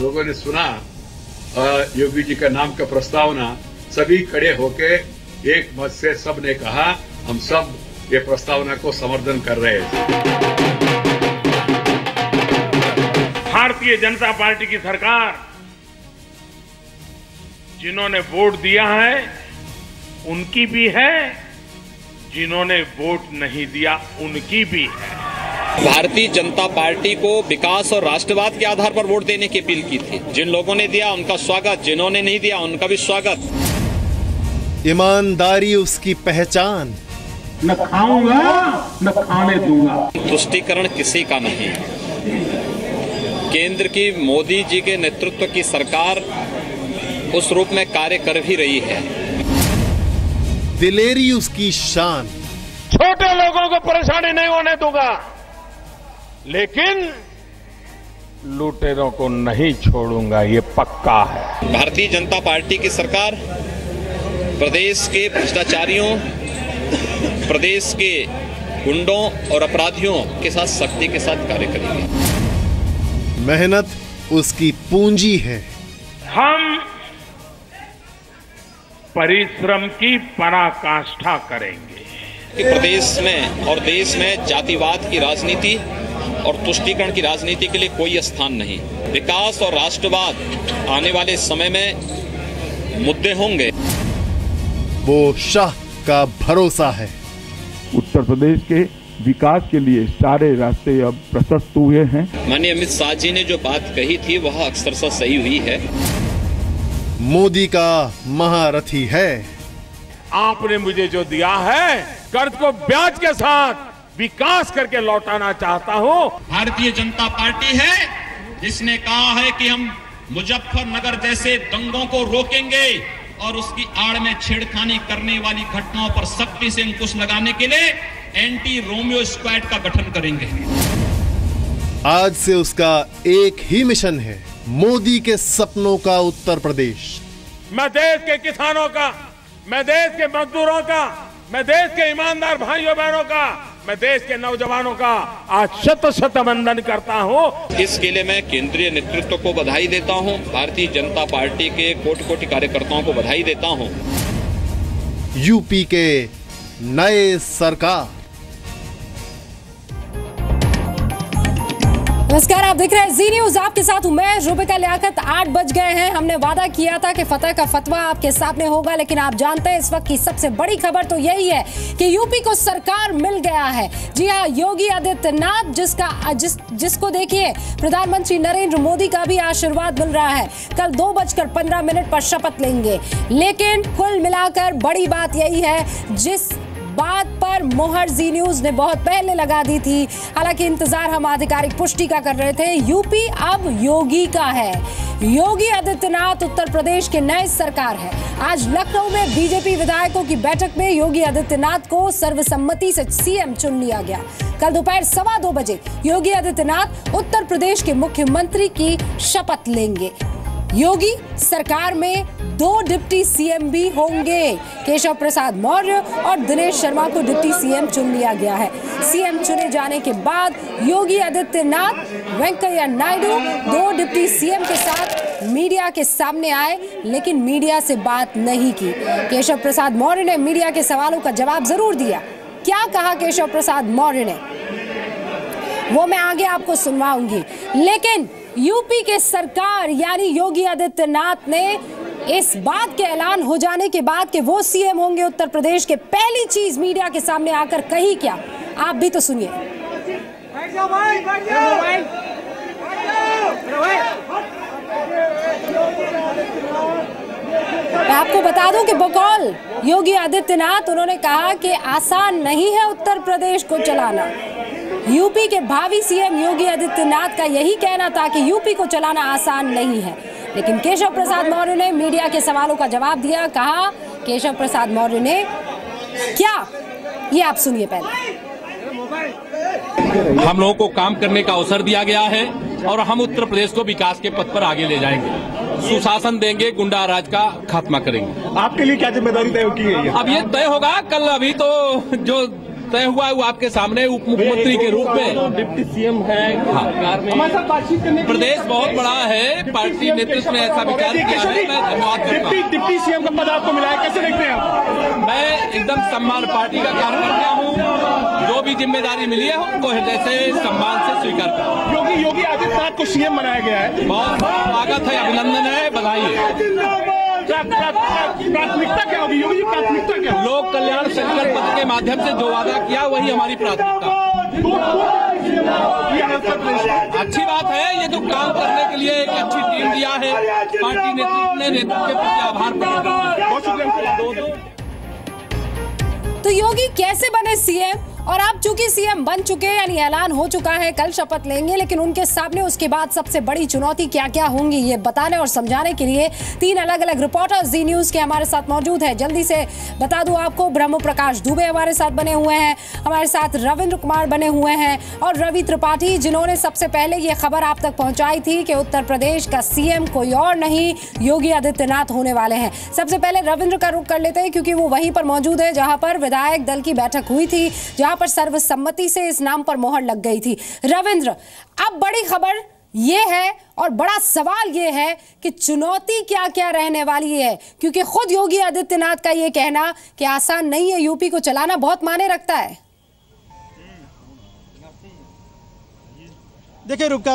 लोगों ने सुना योगी जी का नाम का प्रस्तावना, सभी खड़े होके एक मत से सब ने कहा हम सब ये प्रस्तावना को समर्थन कर रहे हैं। भारतीय जनता पार्टी की सरकार जिन्होंने वोट दिया है उनकी भी है, जिन्होंने वोट नहीं दिया उनकी भी है। भारतीय जनता पार्टी को विकास और राष्ट्रवाद के आधार पर वोट देने की अपील की थी। जिन लोगों ने दिया उनका स्वागत, जिन्होंने नहीं दिया उनका भी स्वागत। ईमानदारी उसकी पहचान, न खाऊंगा न खाने दूंगा। तुष्टीकरण किसी का नहीं। केंद्र की मोदी जी के नेतृत्व की सरकार उस रूप में कार्य कर भी रही है। दिलेरी उसकी शान, छोटे लोगों को परेशानी नहीं होने दूंगा, लेकिन लुटेरों को नहीं छोड़ूंगा, ये पक्का है। भारतीय जनता पार्टी की सरकार प्रदेश के भ्रष्टाचारियों, प्रदेश के गुंडों और अपराधियों के साथ सख्ती के साथ कार्य करेगी। मेहनत उसकी पूंजी है। हम परिश्रम की पराकाष्ठा करेंगे कि प्रदेश में और देश में जातिवाद की राजनीति और तुष्टीकरण की राजनीति के लिए कोई स्थान नहीं। विकास और राष्ट्रवाद आने वाले समय में मुद्दे होंगे। वो शाह का भरोसा है। उत्तर प्रदेश के विकास के लिए सारे रास्ते अब प्रशस्त हुए हैं। माननीय अमित शाह जी ने जो बात कही थी वह अक्सर सही हुई है। मोदी का महारथी है। आपने मुझे जो दिया है, कर्ज को ब्याज के साथ विकास करके लौटाना चाहता हूं। भारतीय जनता पार्टी है जिसने कहा है कि हम मुजफ्फरनगर जैसे दंगों को रोकेंगे और उसकी आड़ में छेड़खानी करने वाली घटनाओं पर सख्ती से अंकुश लगाने के लिए एंटी रोमियो स्क्वाड का गठन करेंगे। आज से उसका एक ही मिशन है, मोदी के सपनों का उत्तर प्रदेश। मैं देश के किसानों का, मैं देश के मजदूरों का, मैं देश के ईमानदार भाइयों बहनों का, मैं देश के नौजवानों का आज शत शत वंदन करता हूं। इसके लिए मैं केंद्रीय नेतृत्व को बधाई देता हूं, भारतीय जनता पार्टी के कोटि कोटि कार्यकर्ताओं को बधाई देता हूं। यूपी के नए सरकार। नमस्कार, आप देख रहे हैं जी न्यूज। आपके साथ हूं मैं रुबिका लियाकत। 8 बज गए हैं। हमने वादा किया था कि फतह का फतवा आपके सामने होगा, लेकिन आप जानते हैं इस वक्त की सबसे बड़ी खबर तो यही है कि यूपी को सरकार मिल गया है। जी हां, योगी आदित्यनाथ जिसको देखिए प्रधानमंत्री नरेंद्र मोदी का भी आशीर्वाद मिल रहा है। कल 2:15 पर शपथ लेंगे। लेकिन कुल मिलाकर बड़ी बात यही है, जिस बात पर मोहर जी न्यूज ने बहुत पहले लगा दी थी, हालांकि इंतजार हम आधिकारिक पुष्टि का कर रहे थे, यूपी अब योगी का है। योगी आदित्यनाथ उत्तर प्रदेश के नए सरकार है। आज लखनऊ में बीजेपी विधायकों की बैठक में योगी आदित्यनाथ को सर्वसम्मति से सीएम चुन लिया गया। कल दोपहर 2:15 बजे योगी आदित्यनाथ उत्तर प्रदेश के मुख्यमंत्री की शपथ लेंगे। योगी सरकार में 2 डिप्टी सीएम भी होंगे। केशव प्रसाद मौर्य और दिनेश शर्मा को डिप्टी सीएम चुन लिया गया है। सीएम चुने जाने के बाद योगी आदित्यनाथ, वेंकैया नायडू 2 डिप्टी सीएम के साथ मीडिया के सामने आए, लेकिन मीडिया से बात नहीं की। केशव प्रसाद मौर्य ने मीडिया के सवालों का जवाब जरूर दिया। क्या कहा केशव प्रसाद मौर्य ने, वो मैं आगे आपको सुनवाऊंगी। लेकिन यूपी के सरकार यानी योगी आदित्यनाथ ने इस बात के ऐलान हो जाने के बाद कि वो सीएम होंगे उत्तर प्रदेश के, पहली चीज मीडिया के सामने आकर कही क्या, आप भी तो सुनिए। मैं आपको बता दूं कि बकौल योगी आदित्यनाथ उन्होंने कहा कि आसान नहीं है उत्तर प्रदेश को चलाना। यूपी के भावी सीएम योगी आदित्यनाथ का यही कहना था कि यूपी को चलाना आसान नहीं है। लेकिन केशव प्रसाद मौर्य ने मीडिया के सवालों का जवाब दिया। कहा केशव प्रसाद मौर्य ने क्या, ये आप सुनिए पहले। हम लोगों को काम करने का अवसर दिया गया है और हम उत्तर प्रदेश को विकास के पथ पर आगे ले जाएंगे, सुशासन देंगे, गुंडा राज का खात्मा करेंगे। आपके लिए क्या जिम्मेदारी तय की गई है? अब ये तय होगा कल। अभी तो जो तय हुआ है वो आपके सामने उप मुख्यमंत्री के रूप में डिप्टी सीएम है सरकार में। हमारे साथ बातचीत करने प्रदेश बहुत बड़ा है, पार्टी नेतृत्व ने ऐसा विचार किया है। मैं धन्यवाद करता हूं। डिप्टी सीएम का पद आपको मिला है, कैसे देखते हैं आप? मैं एकदम सम्मान पार्टी का कार्यकर्ता हूँ, जो भी जिम्मेदारी मिली है उनको हृदय से सम्मान से स्वीकार करता हूँ। योगी आदित्यनाथ को सीएम बनाया गया है, बहुत स्वागत है, अभिनंदन है, बधाई है। प्राथमिकता क्या होगी योगी जी, प्राथमिकता क्या? लोक कल्याण संकल्प पत्र के माध्यम से जो वादा किया वही हमारी प्राथमिकता। अच्छी बात है, ये जो काम करने के लिए एक अच्छी टीम दिया है पार्टी नेतृत्व के प्रति आभार प्रकट। तो योगी कैसे बने सीएम? और आप चूंकि सीएम बन चुके यानी ऐलान हो चुका है, कल शपथ लेंगे, लेकिन उनके सामने उसके बाद सबसे बड़ी चुनौती क्या क्या होंगी ये बताने और समझाने के लिए 3 अलग अलग रिपोर्टर्स जी न्यूज के हमारे साथ मौजूद है। जल्दी से बता दूं आपको, ब्रह्म प्रकाश दुबे हमारे साथ बने हुए हैं, हमारे साथ रविंद्र कुमार बने हुए हैं और रवि त्रिपाठी, जिन्होंने सबसे पहले ये खबर आप तक पहुंचाई थी कि उत्तर प्रदेश का सीएम कोई और नहीं योगी आदित्यनाथ होने वाले हैं। सबसे पहले रविंद्र का रुख कर लेते हैं, क्योंकि वो वहीं पर मौजूद है जहां पर विधायक दल की बैठक हुई थी, जहां पर सर्वसम्मति से इस नाम पर मोहर लग गई थी। रविंद्र, अब बड़ी खबर ये है और बड़ा सवाल ये है कि चुनौती क्या क्या रहने वाली है, क्योंकि खुद योगी आदित्यनाथ का ये कहना कि आसान नहीं है यूपी को चलाना बहुत मायने रखता है। देखिए रुपका,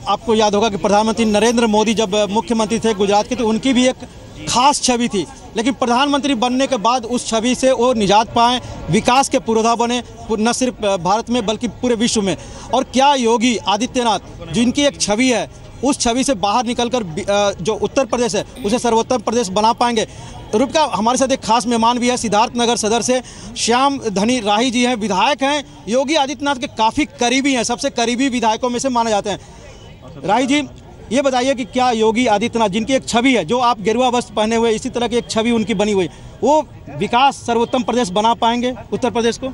आपको याद होगा कि प्रधानमंत्री नरेंद्र मोदी जब मुख्यमंत्री थे गुजरात के, तो उनकी भी एक खास छवि थी, लेकिन प्रधानमंत्री बनने के बाद उस छवि से वो निजात पाए, विकास के पुरोधा बने, न सिर्फ भारत में बल्कि पूरे विश्व में। और क्या योगी आदित्यनाथ जिनकी एक छवि है, उस छवि से बाहर निकलकर जो उत्तर प्रदेश है उसे सर्वोत्तम प्रदेश बना पाएंगे? रुपका, हमारे साथ एक खास मेहमान भी है, सिद्धार्थनगर सदर से श्याम धनी राही जी हैं, विधायक हैं, योगी आदित्यनाथ के काफ़ी करीबी हैं, सबसे करीबी विधायकों में से माने जाते हैं। राही जी, ये बताइए कि क्या योगी आदित्यनाथ जिनकी एक छवि है, जो आप गेरुआ वस्त्र पहने हुए, इसी तरह की एक छवि उनकी बनी हुई, वो विकास सर्वोत्तम प्रदेश बना पाएंगे उत्तर प्रदेश को?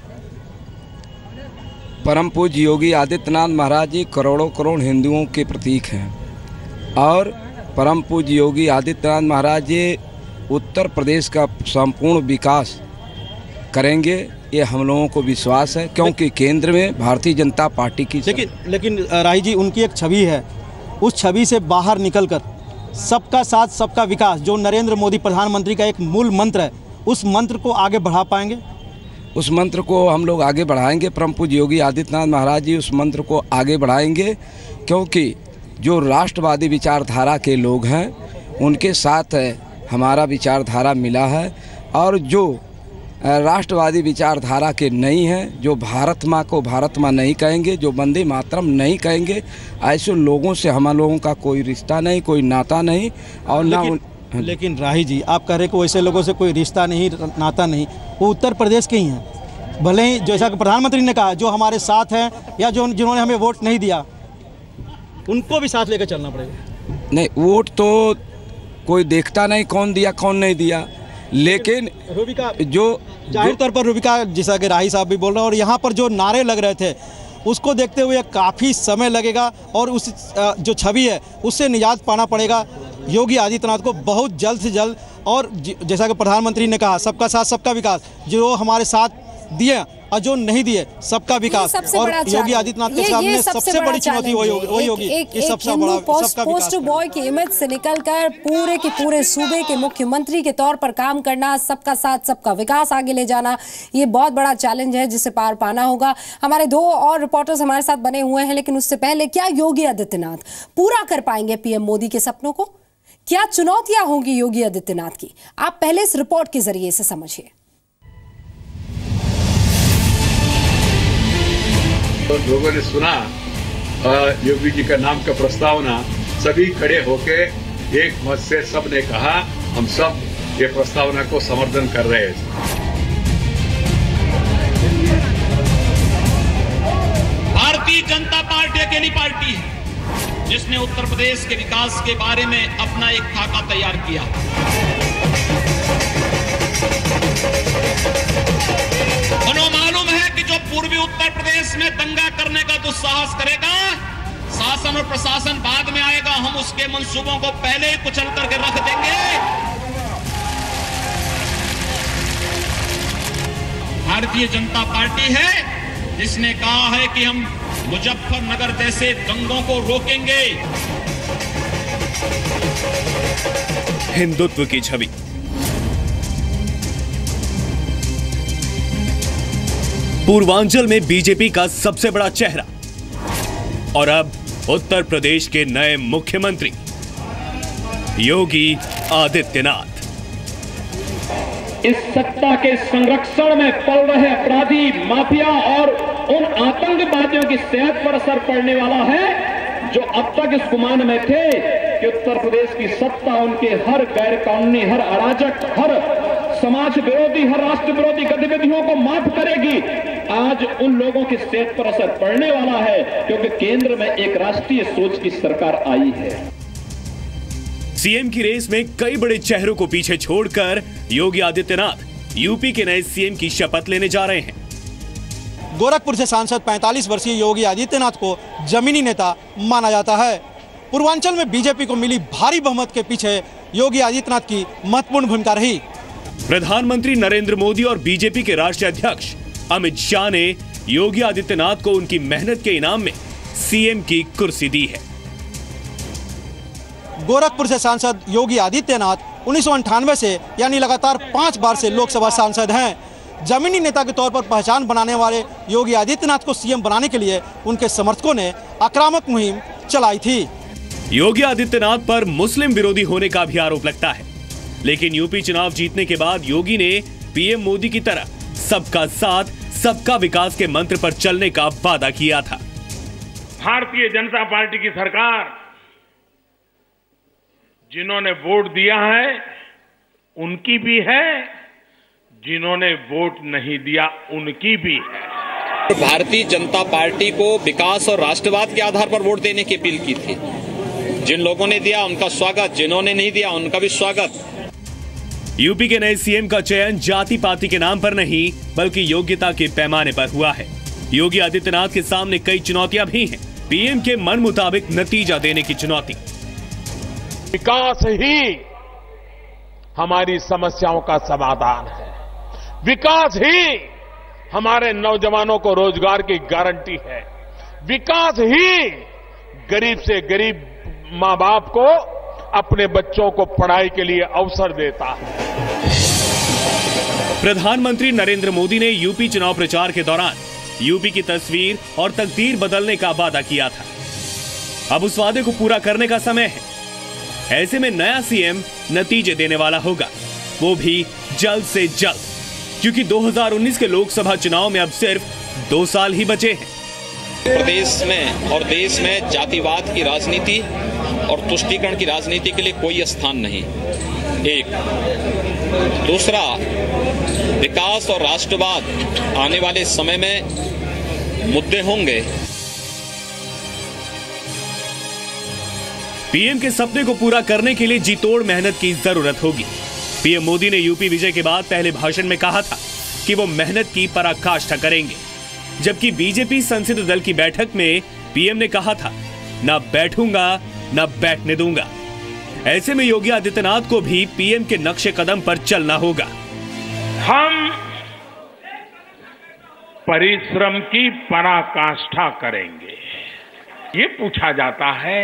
परम पूज्य योगी आदित्यनाथ महाराज जी करोड़ों करोड़ हिंदुओं के प्रतीक हैं और परम पूज्य योगी आदित्यनाथ महाराज जी उत्तर प्रदेश का संपूर्ण विकास करेंगे, ये हम लोगों को विश्वास है, क्योंकि केंद्र में भारतीय जनता पार्टी की। लेकिन राही जी, उनकी एक छवि है, उस छवि से बाहर निकलकर सबका साथ सबका विकास, जो नरेंद्र मोदी प्रधानमंत्री का एक मूल मंत्र है, उस मंत्र को आगे बढ़ा पाएंगे? उस मंत्र को हम लोग आगे बढ़ाएंगे। परम पूज्य योगी आदित्यनाथ महाराज जी उस मंत्र को आगे बढ़ाएंगे, क्योंकि जो राष्ट्रवादी विचारधारा के लोग हैं उनके साथ हमारा विचारधारा मिला है, और जो राष्ट्रवादी विचारधारा के नहीं हैं, जो भारत माँ को भारत माँ नहीं कहेंगे, जो वंदे मातरम नहीं कहेंगे, ऐसे लोगों से हम लोगों का कोई रिश्ता नहीं, कोई नाता नहीं। और लेकिन राही जी, आप कह रहे कि वैसे लोगों से कोई रिश्ता नहीं, नाता नहीं, वो उत्तर प्रदेश के ही हैं, भले ही जैसा कि प्रधानमंत्री ने कहा, जो हमारे साथ हैं या जो जिन्होंने हमें वोट नहीं दिया, उनको भी साथ लेकर चलना पड़ेगा। नहीं, वोट तो कोई देखता नहीं कौन दिया कौन नहीं दिया, लेकिन रूबिका जो जाहिर तौर पर रूबिका, जैसा कि राही साहब भी बोल रहे हैं, और यहाँ पर जो नारे लग रहे थे उसको देखते हुए काफ़ी समय लगेगा और उस जो छवि है उससे निजात पाना पड़ेगा योगी आदित्यनाथ को बहुत जल्द से जल्द। और जैसा कि प्रधानमंत्री ने कहा, सबका साथ सबका विकास, जो हमारे साथ दिए और जो नहीं दिए सबका विकास, और योगी आदित्यनाथ के सामने सबसे बड़ी चुनौती वही होगी। एक पोस्टर बॉय की इमेज से निकलकर पूरे के पूरे सूबे के मुख्यमंत्री के तौर पर काम करना, सबका साथ सबका विकास आगे ले जाना, ये बहुत बड़ा चैलेंज है जिसे पार पाना होगा। हमारे 2 और रिपोर्टर्स हमारे साथ बने हुए हैं, लेकिन उससे पहले क्या योगी आदित्यनाथ पूरा कर पाएंगे पीएम मोदी के सपनों को? क्या चुनौतियां होंगी योगी आदित्यनाथ की? आप पहले इस रिपोर्ट के जरिए से समझिए। तो लोगों ने सुना योगी जी का नाम का प्रस्तावना, सभी खड़े होके एक मत से सब ने कहा हम सब ये प्रस्तावना को समर्थन कर रहे हैं। भारतीय जनता पार्टी अकेली पार्टी है जिसने उत्तर प्रदेश के विकास के बारे में अपना एक खाका तैयार किया। मालूम है कि जो पूर्वी उत्तर प्रदेश में दंगा करने का दुस्साहस करेगा, शासन और प्रशासन बाद में आएगा, हम उसके मंसूबों को पहले ही कुचल करके रख देंगे। भारतीय जनता पार्टी है जिसने कहा है कि हम मुजफ्फरनगर जैसे दंगों को रोकेंगे। हिंदुत्व की छवि, पूर्वांचल में बीजेपी का सबसे बड़ा चेहरा और अब उत्तर प्रदेश के नए मुख्यमंत्री योगी आदित्यनाथ। इस सत्ता के संरक्षण में पल रहे अपराधी, माफिया और उन आतंकवादियों की सेहत पर असर पड़ने वाला है जो अब तक इस गुमान में थे कि उत्तर प्रदेश की सत्ता उनके हर गैर कानूनी, हर अराजक, हर समाज विरोधी, हर राष्ट्र विरोधी गतिविधियों को माफ करेगी। आज उन लोगों की सेहत पर असर पड़ने वाला है क्योंकि केंद्र में एक राष्ट्रीय सोच की सरकार आई है। सीएम की रेस में कई बड़े चेहरों को पीछे छोड़कर योगी आदित्यनाथ यूपी के नए सीएम की शपथ लेने जा रहे हैं। गोरखपुर से सांसद 45 वर्षीय योगी आदित्यनाथ को जमीनी नेता माना जाता है। पूर्वांचल में बीजेपी को मिली भारी बहुमत के पीछे योगी आदित्यनाथ की महत्वपूर्ण भूमिका रही। प्रधानमंत्री नरेंद्र मोदी और बीजेपी के राष्ट्रीय अध्यक्ष अमित शाह ने योगी आदित्यनाथ को उनकी मेहनत के इनाम में सीएम की कुर्सी दी है। गोरखपुर से सांसद योगी आदित्यनाथ 1998 से यानी लगातार 5 बार से लोकसभा सांसद हैं। जमीनी नेता के तौर पर पहचान बनाने वाले योगी आदित्यनाथ को सीएम बनाने के लिए उनके समर्थकों ने आक्रामक मुहिम चलाई थी। योगी आदित्यनाथ पर मुस्लिम विरोधी होने का भी आरोप लगता है, लेकिन यूपी चुनाव जीतने के बाद योगी ने पीएम मोदी की तरह सबका साथ, सबका विकास के मंत्र पर चलने का वादा किया था। भारतीय जनता पार्टी की सरकार जिन्होंने वोट दिया है उनकी भी है, जिन्होंने वोट नहीं दिया उनकी भी है। भारतीय जनता पार्टी को विकास और राष्ट्रवाद के आधार पर वोट देने की अपील की थी। जिन लोगों ने दिया उनका स्वागत, जिन्होंने नहीं दिया उनका भी स्वागत। यूपी के नए सीएम का चयन जाति पाति के नाम पर नहीं बल्कि योग्यता के पैमाने पर हुआ है। योगी आदित्यनाथ के सामने कई चुनौतियां भी हैं। पीएम के मन मुताबिक नतीजा देने की चुनौती। विकास ही हमारी समस्याओं का समाधान है, विकास ही हमारे नौजवानों को रोजगार की गारंटी है, विकास ही गरीब से गरीब मां बाप को अपने बच्चों को पढ़ाई के लिए अवसर देता है। प्रधानमंत्री नरेंद्र मोदी ने यूपी चुनाव प्रचार के दौरान यूपी की तस्वीर और तकदीर बदलने का वादा किया था। अब उस वादे को पूरा करने का समय है। ऐसे में नया सीएम नतीजे देने वाला होगा, वो भी जल्द से जल्द, क्योंकि 2019 के लोकसभा चुनाव में अब सिर्फ 2 साल ही बचे हैं। प्रदेश में और देश में जातिवाद की राजनीति और तुष्टीकरण की राजनीति के लिए कोई स्थान नहीं। एक, दूसरा, विकास और राष्ट्रवाद आने वाले समय में मुद्दे होंगे। पीएम के सपने को पूरा करने के लिए जी तोड़ मेहनत की जरूरत होगी। पीएम मोदी ने यूपी विजय के बाद पहले भाषण में कहा था कि वो मेहनत की पराकाष्ठा करेंगे, जबकि बीजेपी संसदीय दल की बैठक में पीएम ने कहा था, न बैठूंगा न बैठने दूंगा। ऐसे में योगी आदित्यनाथ को भी पीएम के नक्शे कदम पर चलना होगा। हम परिश्रम की पराकाष्ठा करेंगे। ये पूछा जाता है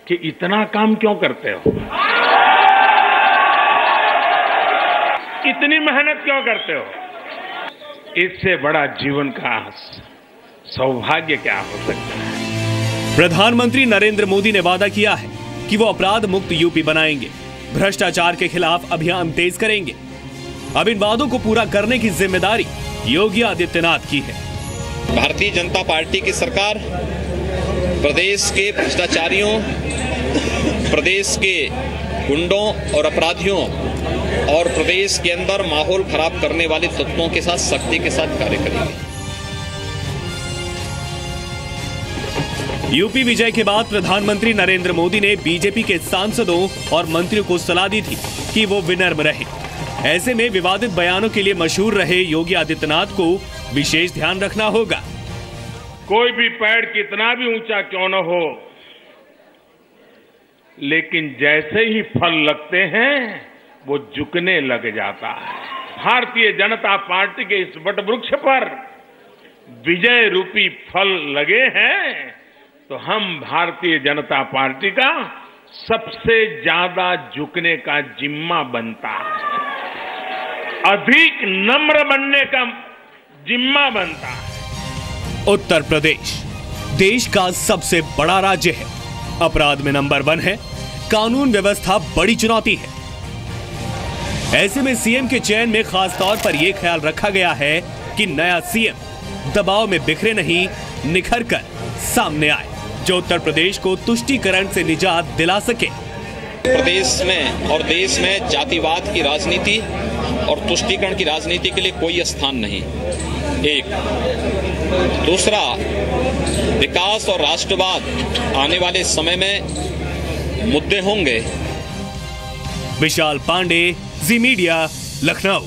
कि इतना काम क्यों करते हो, इतनी मेहनत क्यों करते हो? इससे बड़ा जीवन का सौभाग्य क्या हो सकता है? प्रधानमंत्री नरेंद्र मोदी ने वादा किया है कि वो अपराध मुक्त यूपी बनाएंगे, भ्रष्टाचार के खिलाफ अभियान तेज करेंगे। अब इन वादों को पूरा करने की जिम्मेदारी योगी आदित्यनाथ की है। भारतीय जनता पार्टी की सरकार प्रदेश के भ्रष्टाचारियों, प्रदेश के गुंडों और अपराधियों और प्रदेश के अंदर माहौल खराब करने वाले तत्वों के साथ सख्ती के साथ कार्य करेंगे। यूपी विजय के बाद प्रधानमंत्री नरेंद्र मोदी ने बीजेपी के सांसदों और मंत्रियों को सलाह दी थी कि वो विनम्र रहे। ऐसे में विवादित बयानों के लिए मशहूर रहे योगी आदित्यनाथ को विशेष ध्यान रखना होगा। कोई भी पेड़ कितना भी ऊंचा क्यों न हो, लेकिन जैसे ही फल लगते हैं वो झुकने लग जाता है। भारतीय जनता पार्टी के इस वटवृक्ष पर विजय रूपी फल लगे हैं तो हम भारतीय जनता पार्टी का सबसे ज्यादा झुकने का जिम्मा बनता है, अधिक नम्र बनने का जिम्मा बनता है। उत्तर प्रदेश देश का सबसे बड़ा राज्य है, अपराध में नंबर 1 है, कानून व्यवस्था बड़ी चुनौती है। ऐसे में सीएम के चयन में खास तौर पर यह ख्याल रखा गया है कि नया सीएम दबाव में बिखरे नहीं, निखर कर सामने आए, जो उत्तर प्रदेश को तुष्टीकरण से निजात दिला सके। प्रदेश में और देश में जातिवाद की राजनीति और तुष्टीकरण की राजनीति के लिए कोई स्थान नहीं। एक दूसरा, विकास और राष्ट्रवाद आने वाले समय में मुद्दे होंगे। विशाल पांडे, जी मीडिया, लखनऊ।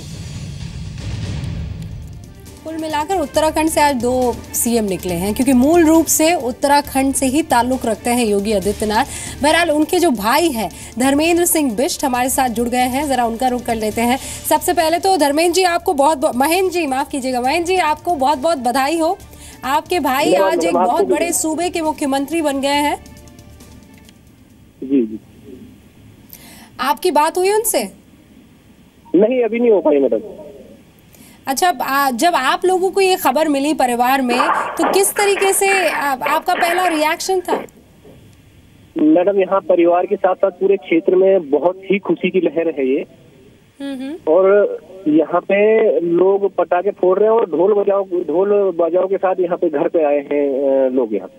कुल मिलाकर उत्तराखंड से आज 2 सीएम निकले हैं, क्योंकि मूल रूप से उत्तराखंड से ही ताल्लुक रखते हैं योगी आदित्यनाथ। बहरहाल उनके जो भाई हैं धर्मेंद्र सिंह बिष्ट हमारे साथ जुड़ गए हैं, जरा उनका रुख कर लेते हैं। सबसे पहले तो धर्मेंद्र जी आपको महेंद्र जी माफ कीजिएगा, महेंद्र जी आपको बहुत बहुत बधाई हो। आपके भाई आज एक बहुत बड़े सूबे के मुख्यमंत्री बन गए हैं। जी। आपकी बात हुई उनसे? नहीं, अभी नहीं हो पाई मैडम। अच्छा, जब आप लोगों को ये खबर मिली परिवार में, तो किस तरीके से आपका पहला रिएक्शन था? मैडम, यहाँ परिवार के साथ साथ पूरे क्षेत्र में बहुत ही खुशी की लहर है ये। और यहाँ पे लोग पटाखे फोड़ रहे हैं और ढोल बजाओ के साथ यहाँ पे घर पे आए हैं लोग यहाँ।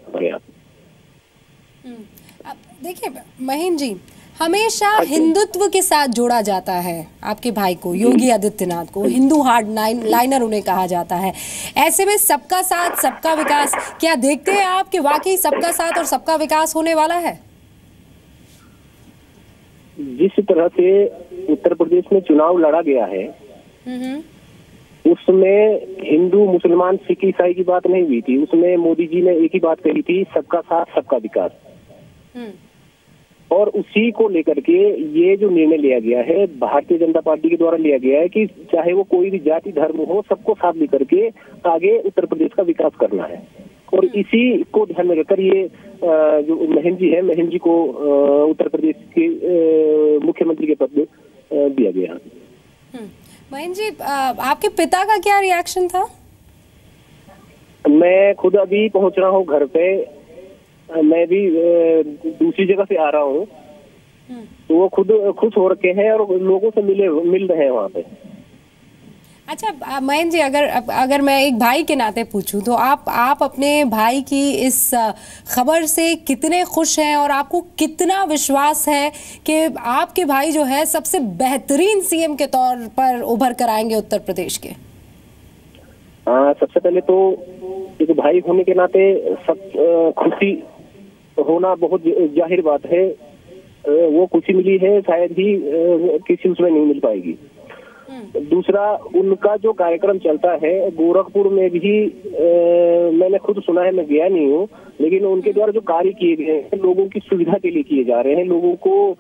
देखिए महेंद्र जी, हमेशा हिंदुत्व के साथ जोड़ा जाता है आपके भाई को, योगी आदित्यनाथ को हिंदू हार्ड लाइनर उन्हें कहा जाता है। ऐसे में सबका साथ सबका विकास, क्या देखते हैं आप कि वाकई सबका साथ और सबका विकास होने वाला है? जिस तरह से उत्तर प्रदेश में चुनाव लड़ा गया है उसमें हिंदू मुसलमान सिख ईसाई की बात नहीं हुई थी। उसमें मोदी जी ने एक ही बात कही थी, सबका साथ सबका विकास। और उसी को लेकर के ये जो निर्णय लिया गया है भारतीय जनता पार्टी के द्वारा लिया गया है कि चाहे वो कोई भी जाति धर्म हो, सबको साथ लेकर के आगे उत्तर प्रदेश का विकास करना है। और इसी को ध्यान में रखकर ये जो महेंद्र जी है, महेंद्र जी को उत्तर प्रदेश के मुख्यमंत्री के पद दिया गया। महेंद्र जी, आपके पिता का क्या रिएक्शन था? मैं खुद अभी पहुंच रहा हूँ घर पे, मैं भी दूसरी जगह से आ रहा हूँ, तो वो खुद खुश हो रखे हैं और लोगों से मिल रहे हैं वहाँ पे। अच्छा महेंद्र जी, अगर मैं एक भाई के नाते पूछूं तो आप अपने भाई की इस खबर से कितने खुश हैं और आपको कितना विश्वास है कि आपके भाई जो है सबसे बेहतरीन सीएम के तौर पर उभर कर आएंगे उत्तर प्रदेश के? सबसे पहले तो एक भाई होने के नाते सब खुशी होना बहुत जाहिर बात है। वो खुशी मिली है, शायद ही किसी उसमें नहीं मिल पाएगी। दूसरा, उनका जो कार्यक्रम चलता है गोरखपुर में भी मैंने खुद सुना है, मैं गया नहीं हूँ, लेकिन उनके द्वारा जो कार्य किए गए हैं लोगों की सुविधा के लिए किए जा रहे हैं। लोगों को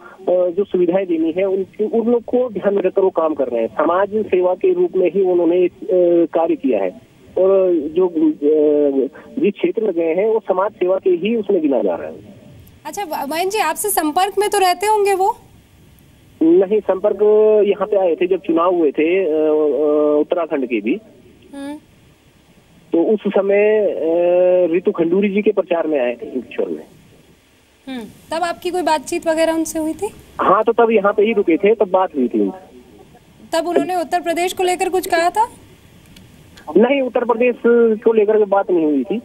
जो सुविधाएं देनी है उन लोग को ध्यान में रखकर वो काम कर रहे हैं। समाज सेवा के रूप में ही उन्होंने कार्य किया है और जो जिस क्षेत्र में गए हैं वो समाज सेवा के ही उसमें गिना जा रहा है। अच्छा महेंद्र जी, आपसे संपर्क में तो रहते होंगे वो? नहीं, संपर्क यहाँ पे आए थे जब चुनाव हुए थे उत्तराखंड के भी, तो उस समय रितु खंडूरी जी के प्रचार में आए थे इंदौर में। तब आपकी कोई बातचीत वगैरह उनसे हुई थी? हाँ, तो तब यहाँ पे ही रुके थे, तब बात हुई थी। तब उन्होंने उत्तर प्रदेश को लेकर कुछ कहा था? नहीं, उत्तर प्रदेश को लेकर बात नहीं हुई थी,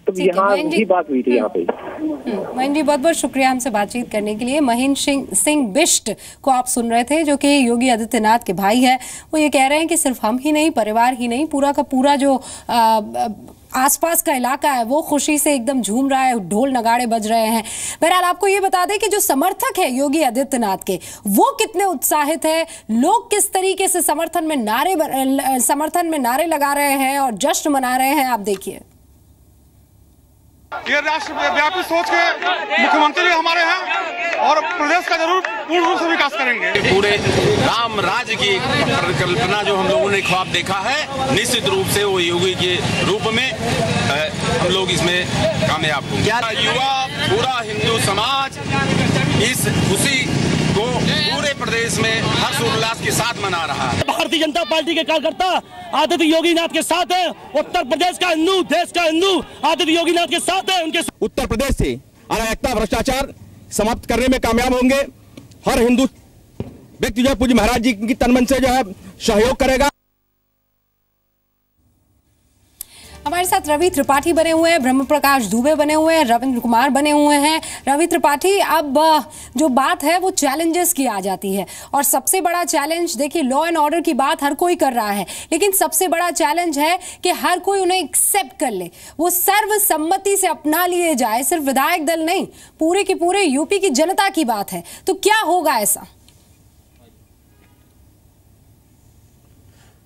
तो यहाँ ही बात हुई थी यहाँ पे। महेंद्र जी, बहुत बहुत शुक्रिया हमसे बातचीत करने के लिए। महेंद्र सिंह बिष्ट को आप सुन रहे थे, जो कि योगी आदित्यनाथ के भाई है। वो ये कह रहे हैं कि सिर्फ हम ही नहीं, परिवार ही नहीं, पूरा का पूरा जो आसपास का इलाका है वो खुशी से एकदम झूम रहा है, ढोल नगाड़े बज रहे हैं। बहरहाल आपको ये बता दें कि जो समर्थक है योगी आदित्यनाथ के, वो कितने उत्साहित है, लोग किस तरीके से समर्थन में नारे लगा रहे हैं और जश्न मना रहे हैं, आप देखिए। ये राष्ट्रव्यापी सोच के मुख्यमंत्री हमारे हैं और प्रदेश का जरूर पूर्ण रूप से विकास करेंगे। पूरे राम राज्य की परिकल्पना जो हम लोगों ने ख्वाब देखा है, निश्चित रूप से वो योगी के रूप में हम लोग इसमें कामयाब होंगे। युवा, पूरा हिंदू समाज इस खुशी को पूरे प्रदेश में हर्षोल्लास के साथ मना रहा है। भारतीय जनता पार्टी के कार्यकर्ता आदित्य योगीनाथ के साथ है। उत्तर प्रदेश का हिंदू, देश का हिंदू आदित्य योगीनाथ के साथ है। उनके उत्तर प्रदेश से अराजकता, भ्रष्टाचार समाप्त करने में कामयाब होंगे। हर हिंदू व्यक्ति जो है पूज्य महाराज जी की तन मन से जो है सहयोग करेगा। हमारे साथ रवि त्रिपाठी बने हुए हैं, ब्रह्म प्रकाश दुबे बने हुए हैं, रविंद्र कुमार बने हुए हैं। रवि त्रिपाठी, अब जो बात है वो चैलेंजेस की आ जाती है और सबसे बड़ा चैलेंज, देखिए लॉ एंड ऑर्डर की बात हर कोई कर रहा है, लेकिन सबसे बड़ा चैलेंज है कि हर कोई उन्हें एक्सेप्ट कर ले, वो सर्वसम्मति से अपना लिए जाए। सिर्फ विधायक दल नहीं, पूरे की पूरे यूपी की जनता की बात है। तो क्या होगा ऐसा?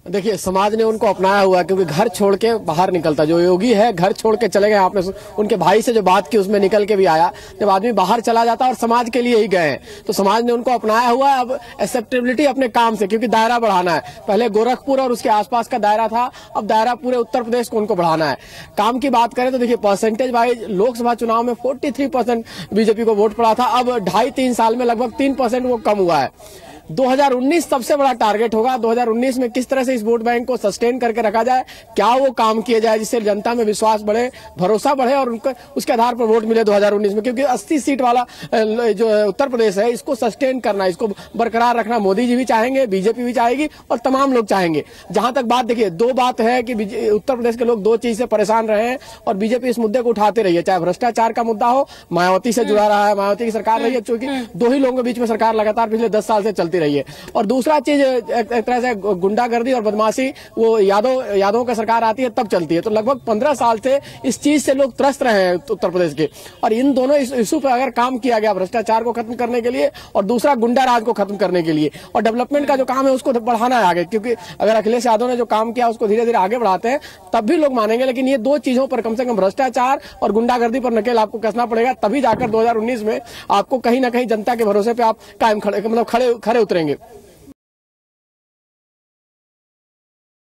देखिए, समाज ने उनको अपनाया हुआ है क्योंकि घर छोड़ के बाहर निकलता, जो योगी है घर छोड़ के चले गए। आपने उनके भाई से जो बात की उसमें निकल के भी आया, जब आदमी बाहर चला जाता और समाज के लिए ही गए हैं तो समाज ने उनको अपनाया हुआ है। अब एक्सेप्टेबिलिटी अपने काम से, क्योंकि दायरा बढ़ाना है। पहले गोरखपुर और उसके आसपास का दायरा था, अब दायरा पूरे उत्तर प्रदेश को उनको बढ़ाना है। काम की बात करें तो देखिए, परसेंटेज वाइज लोकसभा चुनाव में 43% बीजेपी को वोट पड़ा था, अब 2.5-3 साल में लगभग 3% वो कम हुआ है। 2019 सबसे बड़ा टारगेट होगा। 2019 में किस तरह से इस वोट बैंक को सस्टेन करके रखा जाए, क्या वो काम किया जाए जिससे जनता में विश्वास बढ़े, भरोसा बढ़े और उनको उसके आधार पर वोट मिले 2019 में। क्योंकि 80 सीट वाला जो उत्तर प्रदेश है, इसको सस्टेन करना, इसको बरकरार रखना मोदी जी भी चाहेंगे, बीजेपी भी चाहेगी और तमाम लोग चाहेंगे। जहां तक बात, देखिए दो बात है कि उत्तर प्रदेश के लोग दो चीज से परेशान रहे हैं और बीजेपी इस मुद्दे को उठाते रही है, चाहे भ्रष्टाचार का मुद्दा हो, मायावती से जुड़ा रहा है, मायावती की सरकार रही है, चूंकि दो ही लोगों के बीच में सरकार लगातार पिछले 10 साल से चलती रही है। और दूसरा चीज, एक तरह से गुंडागर्दी और बदमाशी, वो यादवों का सरकार आती है तब चलती है। तो लगभग 15 साल से इस चीज से लोग त्रस्त रहे हैं उत्तर प्रदेश के। और इन दोनों इशू पर अगर काम किया गया, भ्रष्टाचार को खत्म करने के लिए और दूसरा गुंडा राज को खत्म करने के लिए, और डेवलपमेंट का जो काम है उसको बढ़ाना है आगे, क्योंकि अगर अखिलेश यादव ने जो काम किया उसको धीरे धीरे आगे बढ़ाते हैं तब भी लोग मानेंगे। लेकिन ये दो चीजों पर, कम से कम भ्रष्टाचार और गुंडागर्दी पर नकेल आपको कसना पड़ेगा, तभी जाकर 2019 में आपको कहीं ना कहीं जनता के भरोसे पे आप कायम खड़े उतरेंगे।